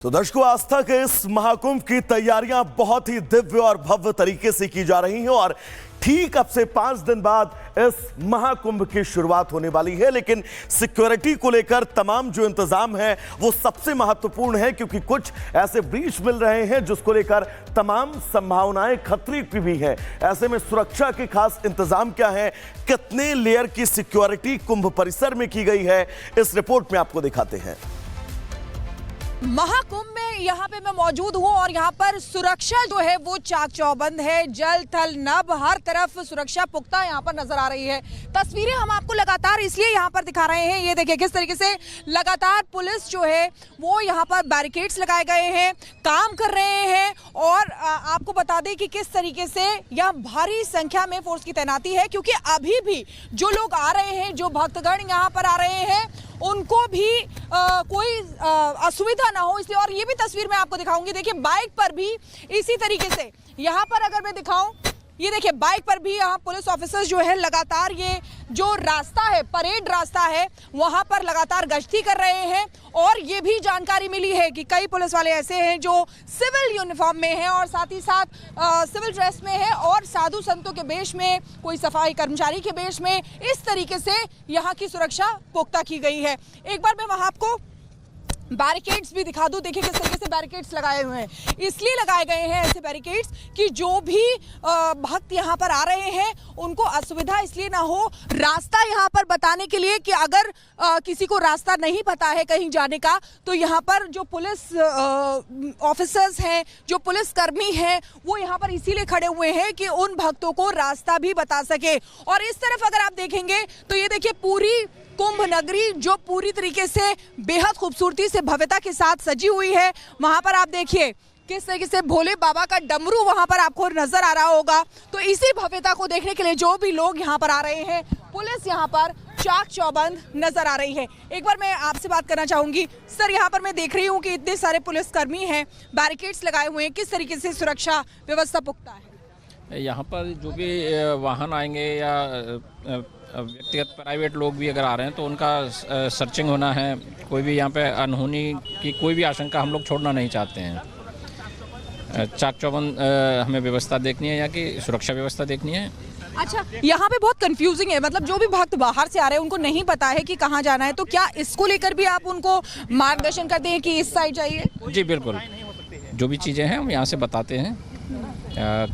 तो दर्शकों, आस्था के इस महाकुंभ की तैयारियां बहुत ही दिव्य और भव्य तरीके से की जा रही हैं और ठीक अब से 5 दिन बाद इस महाकुंभ की शुरुआत होने वाली है। लेकिन सिक्योरिटी को लेकर तमाम जो इंतजाम है वो सबसे महत्वपूर्ण है, क्योंकि कुछ ऐसे ब्रीच मिल रहे हैं जिसको लेकर तमाम संभावनाएं खतरे की भी हैं। ऐसे में सुरक्षा के खास इंतजाम क्या है, कितने लेयर की सिक्योरिटी कुंभ परिसर में की गई है, इस रिपोर्ट में आपको दिखाते हैं। महाकुंभ में यहाँ पे मैं मौजूद हूँ और यहाँ पर सुरक्षा जो है वो चाक चौबंद है। जल थल नभ हर तरफ सुरक्षा पुख्ता यहाँ पर नजर आ रही है। तस्वीरें हम आपको लगातार इसलिए यहाँ पर दिखा रहे हैं, ये देखिए किस तरीके से लगातार पुलिस जो है वो यहाँ पर बैरिकेड्स लगाए गए हैं, काम कर रहे हैं। और आपको बता दें कि किस तरीके से यहाँ भारी संख्या में फोर्स की तैनाती है, क्योंकि अभी भी जो लोग आ रहे हैं, जो भक्तगण यहाँ पर आ रहे हैं, उनको भी कोई असुविधा ना हो इसलिए। और ये भी तस्वीर मैं आपको दिखाऊंगी, देखिए बाइक पर भी इसी तरीके से यहाँ पर अगर मैं दिखाऊं, ये देखिए बाइक पर भी यहाँ पुलिस ऑफिसर्स जो है लगातार ये जो रास्ता है, परेड रास्ता है, वहां पर लगातार गश्ती कर रहे हैं। और ये भी जानकारी मिली है कि कई पुलिस वाले ऐसे हैं जो सिविल यूनिफॉर्म में हैं और साथ ही साथ सिविल ड्रेस में है और साधु संतों के वेश में, कोई सफाई कर्मचारी के वेश में। इस तरीके से यहाँ की सुरक्षा पुख्ता की गई है। एक बार मैं वहां आपको बैरिकेड्स भी दिखा दूं, देखिए किस तरीके से बैरिकेड्स लगाए हुए हैं। इसलिए लगाए गए हैं ऐसे बैरिकेड्स कि जो भी भक्त यहाँ पर आ रहे हैं उनको असुविधा इसलिए ना हो, रास्ता यहाँ पर बताने के लिए कि अगर किसी को रास्ता नहीं पता है कहीं जाने का, तो यहाँ पर जो पुलिस ऑफिसर्स हैं, जो पुलिस कर्मी हैं, वो यहाँ पर इसीलिए खड़े हुए हैं कि उन भक्तों को रास्ता भी बता सके। और इस तरफ अगर आप देखेंगे तो ये देखिए पूरी कुंभ नगरी जो पूरी तरीके से बेहद खूबसूरती से भव्यता के साथ सजी हुई है। वहां पर आप देखिए किस तरीके से भोले बाबा का डमरू वहां पर आपको नजर आ रहा होगा। तो इसी भव्यता को देखने के लिए जो भी लोग यहाँ पर आ रहे हैं, पुलिस यहाँ पर चाक चौबंद नजर आ रही है। एक बार मैं आपसे बात करना चाहूंगी सर, यहाँ पर मैं देख रही हूँ कि इतने सारे पुलिसकर्मी हैं, बैरिकेड्स लगाए हुए हैं, किस तरीके से सुरक्षा व्यवस्था पुख्ता है? यहाँ पर जो भी वाहन आएंगे या व्यक्तिगत प्राइवेट लोग भी अगर आ रहे हैं तो उनका सर्चिंग होना है। कोई भी यहाँ पे अनहोनी की कोई भी आशंका हम लोग छोड़ना नहीं चाहते हैं। चाक चौबंद हमें व्यवस्था देखनी है, यहाँ की सुरक्षा व्यवस्था देखनी है। अच्छा, यहाँ पे बहुत कंफ्यूजिंग है, मतलब जो भी भक्त बाहर से आ रहे हैं उनको नहीं पता है कि कहाँ जाना है, तो क्या इसको लेकर भी आप उनको मार्गदर्शन करते हैं कि इस साइड जाइए? जी बिल्कुल, जो भी चीज़ें हैं हम यहाँ से बताते हैं।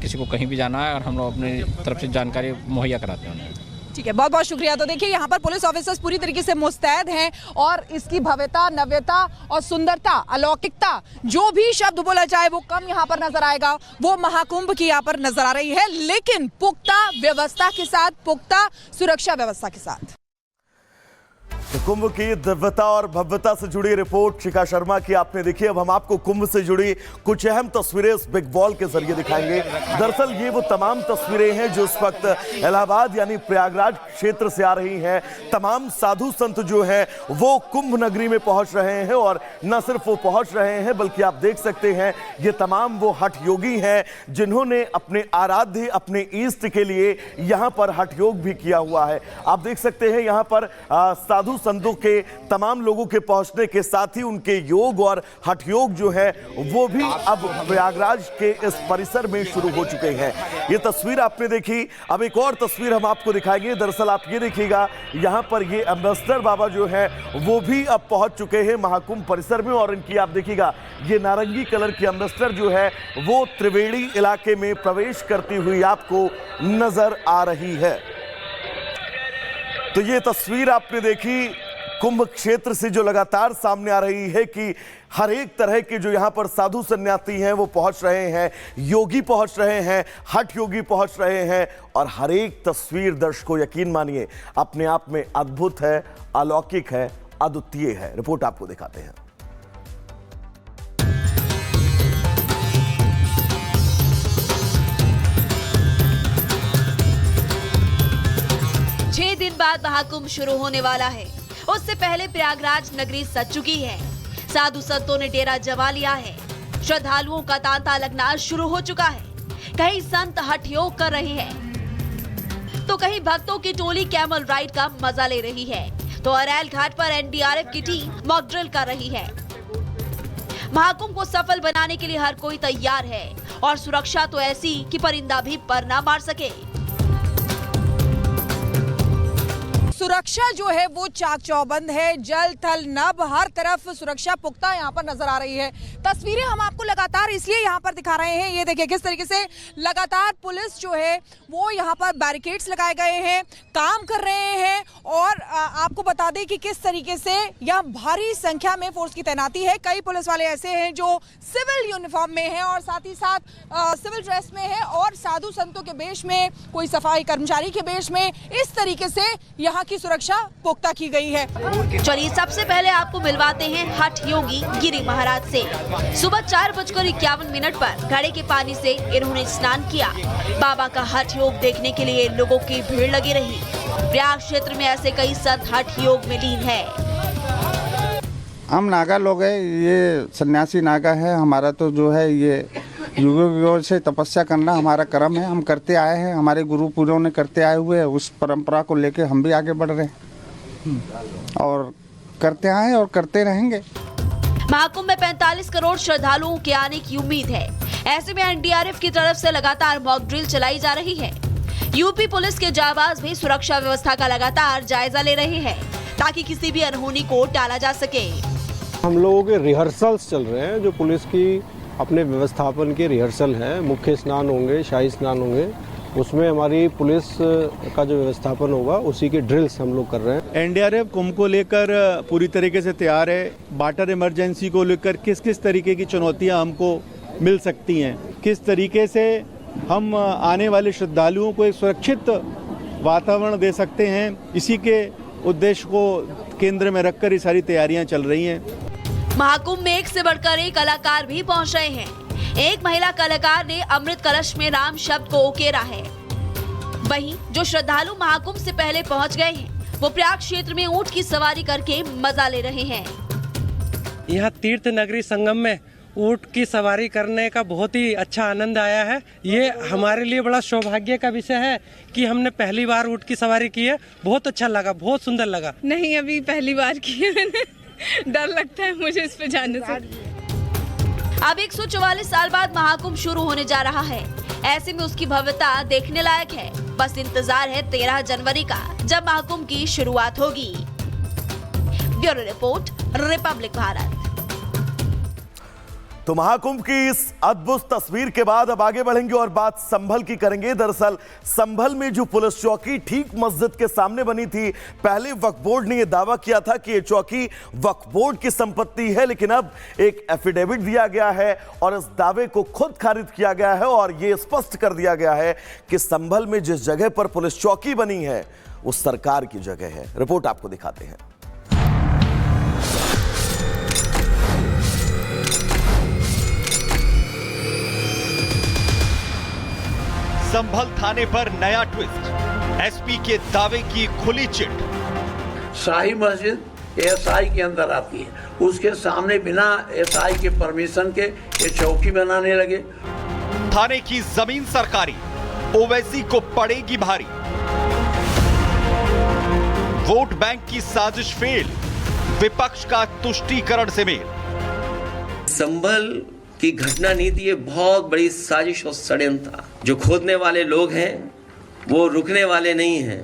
किसी को कहीं भी जाना है और हम लोग अपनी तरफ से जानकारी मुहैया कराते हैं उन्हें। ठीक है, बहुत बहुत शुक्रिया। तो देखिए यहाँ पर पुलिस ऑफिसर्स पूरी तरीके से मुस्तैद हैं और इसकी भव्यता, नव्यता और सुंदरता, अलौकिकता, जो भी शब्द बोला जाए वो कम यहाँ पर नजर आएगा। वो महाकुंभ की यहाँ पर नजर आ रही है, लेकिन पुख्ता व्यवस्था के साथ, पुख्ता सुरक्षा व्यवस्था के साथ। तो कुंभ की दिव्यता और भव्यता से जुड़ी रिपोर्ट शिखा शर्मा की आपने देखी। अब हम आपको कुंभ से जुड़ी कुछ अहम तस्वीरें इस बिग बॉल के जरिए दिखाएंगे। दरअसल ये वो तमाम तस्वीरें हैं जो इस वक्त इलाहाबाद यानी प्रयागराज क्षेत्र से आ रही हैं। तमाम साधु संत जो हैं वो कुंभ नगरी में पहुंच रहे हैं और न सिर्फ वो पहुंच रहे हैं बल्कि आप देख सकते हैं ये तमाम वो हठ योगी हैं जिन्होंने अपने आराध्य, अपने ईष्ट के लिए यहाँ पर हठ योग भी किया हुआ है। आप देख सकते हैं यहाँ पर साधु संतों के तमाम लोगों के पहुंचने के साथ ही उनके योग और हठ योग जो है वो भी अब प्रयागराज के इस परिसर में शुरू हो चुके हैं। ये तस्वीर आपने देखी, अब एक और तस्वीर हम आपको दिखाएंगे। दरअसल आप ये देखिएगा, यहाँ पर ये अम्बेसडर बाबा जो है वो भी अब पहुंच चुके हैं महाकुंभ परिसर में और इनकी आप देखिएगा ये नारंगी कलर की अम्बेसडर जो है वो त्रिवेणी इलाके में प्रवेश करती हुई आपको नजर आ रही है। तो ये तस्वीर आपने देखी कुंभ क्षेत्र से जो लगातार सामने आ रही है कि हर एक तरह के जो यहाँ पर साधु सन्यासी हैं वो पहुंच रहे हैं, योगी पहुंच रहे हैं, हठ योगी पहुंच रहे हैं और हर एक तस्वीर दर्शकों यकीन मानिए अपने आप में अद्भुत है, अलौकिक है, अद्वितीय है। रिपोर्ट आपको दिखाते हैं। 6 दिन बाद महाकुंभ शुरू होने वाला है। उससे पहले प्रयागराज नगरी सज चुकी है। साधु संतों ने डेरा जमा लिया है। श्रद्धालुओं का तांता लगना शुरू हो चुका है। कई संत हठ योग कर रहे हैं तो कहीं भक्तों की टोली कैमल राइड का मजा ले रही है। तो अरैल घाट पर एनडीआरएफ की टीम मॉक ड्रिल कर रही है। महाकुंभ को सफल बनाने के लिए हर कोई तैयार है और सुरक्षा तो ऐसी कि परिंदा भी पर ना मार सके। सुरक्षा जो है वो चाक चौबंद है, जल थल नभ हर तरफ सुरक्षा पुख्ता यहाँ पर नजर आ रही है। तस्वीरें हम आपको लगातार इसलिए यहाँ पर दिखा रहे हैं, ये देखिए किस तरीके से लगातार पुलिस जो है वो यहाँ पर बैरिकेड्स लगाए गए हैं, काम कर रहे हैं और आपको बता दें कि किस तरीके से यहाँ भारी संख्या में फोर्स की तैनाती है। कई पुलिस वाले ऐसे हैं जो सिविल यूनिफॉर्म में हैं और साथ ही साथ सिविल ड्रेस में है और साधु संतों के वेश में, कोई सफाई कर्मचारी के वेश में, इस तरीके से यहाँ की सुरक्षा पुख्ता की गई है। चलिए सबसे पहले आपको मिलवाते हैं हठ योगी गिरी महाराज से। सुबह 4:51 पर घड़े के पानी से इन्होंने स्नान किया। बाबा का हठ योग देखने के लिए लोगों की भीड़ लगी रही। प्रयाग क्षेत्र में ऐसे कई संत हठ योग में लीन है। हम नागा लोग हैं, ये सन्यासी नागा है। हमारा तो जो है ये युगों से तपस्या करना हमारा कर्म है, हम करते आए हैं, हमारे गुरु पूर्वों ने करते आए हुए उस परंपरा को लेके हम भी आगे बढ़ रहे हैं और करते आए और करते रहेंगे। महाकुंभ में 45 करोड़ श्रद्धालुओं के आने की उम्मीद है। ऐसे में एनडीआरएफ की तरफ से लगातार मॉक ड्रिल चलाई जा रही है। यूपी पुलिस के जाबाज भी सुरक्षा व्यवस्था का लगातार जायजा ले रहे हैं ताकि किसी भी अनहोनी को टाला जा सके। हम लोगों के रिहर्सल्स चल रहे हैं, जो पुलिस की अपने व्यवस्थापन के रिहर्सल है। मुख्य स्नान होंगे, शाही स्नान होंगे, उसमें हमारी पुलिस का जो व्यवस्थापन होगा उसी के ड्रिल्स हम लोग कर रहे हैं। एनडीआरएफ कुंभ को लेकर पूरी तरीके से तैयार है। वाटर इमरजेंसी को लेकर किस किस तरीके की चुनौतियां हमको मिल सकती हैं, किस तरीके से हम आने वाले श्रद्धालुओं को एक सुरक्षित वातावरण दे सकते हैं, इसी के उद्देश्य को केंद्र में रखकर ये सारी तैयारियां चल रही हैं। महाकुंभ में एक से बढ़कर एक कलाकार भी पहुंच रहे हैं। एक महिला कलाकार ने अमृत कलश में राम शब्द को उकेरा है। वहीं जो श्रद्धालु महाकुंभ से पहले पहुंच गए हैं वो प्रयाग क्षेत्र में ऊंट की सवारी करके मजा ले रहे हैं। यहाँ तीर्थ नगरी संगम में ऊंट की सवारी करने का बहुत ही अच्छा आनंद आया है। ये हमारे लिए बड़ा सौभाग्य का विषय है कि हमने पहली बार ऊंट की सवारी की है। बहुत अच्छा लगा, बहुत सुंदर लगा। नहीं, अभी पहली बार की है मैंने। डर लगता है मुझे इस पे जाने से। अब 144 साल बाद महाकुंभ शुरू होने जा रहा है। ऐसे में उसकी भव्यता देखने लायक है। बस इंतजार है 13 जनवरी का, जब महाकुंभ की शुरुआत होगी। Bureau report, Republic Bharat. तो महाकुंभ की इस अद्भुत तस्वीर के बाद अब आगे बढ़ेंगे और बात संभल की करेंगे। दरअसल संभल में जो पुलिस चौकी ठीक मस्जिद के सामने बनी थी, पहले वक्फ बोर्ड ने यह दावा किया था कि यह चौकी वक्फ बोर्ड की संपत्ति है, लेकिन अब एक एफिडेविट दिया गया है और इस दावे को खुद खारिज किया गया है और यह स्पष्ट कर दिया गया है कि संभल में जिस जगह पर पुलिस चौकी बनी है वो सरकार की जगह है। रिपोर्ट आपको दिखाते हैं। संभल थाने पर नया ट्विस्ट, एसपी के दावे की खुली चिट। शाही मस्जिद एएसआई के अंदर आती है, उसके सामने बिना एएसआई के परमिशन के ये चौकी बनाने लगे। थाने की जमीन सरकारी, ओवैसी को पड़ेगी भारी। वोट बैंक की साजिश फेल, विपक्ष का तुष्टीकरण से मेल। संभल की घटना नीति ये बहुत बड़ी साजिश और षड्यंत्र था। जो खोदने वाले लोग हैं वो रुकने वाले नहीं हैं।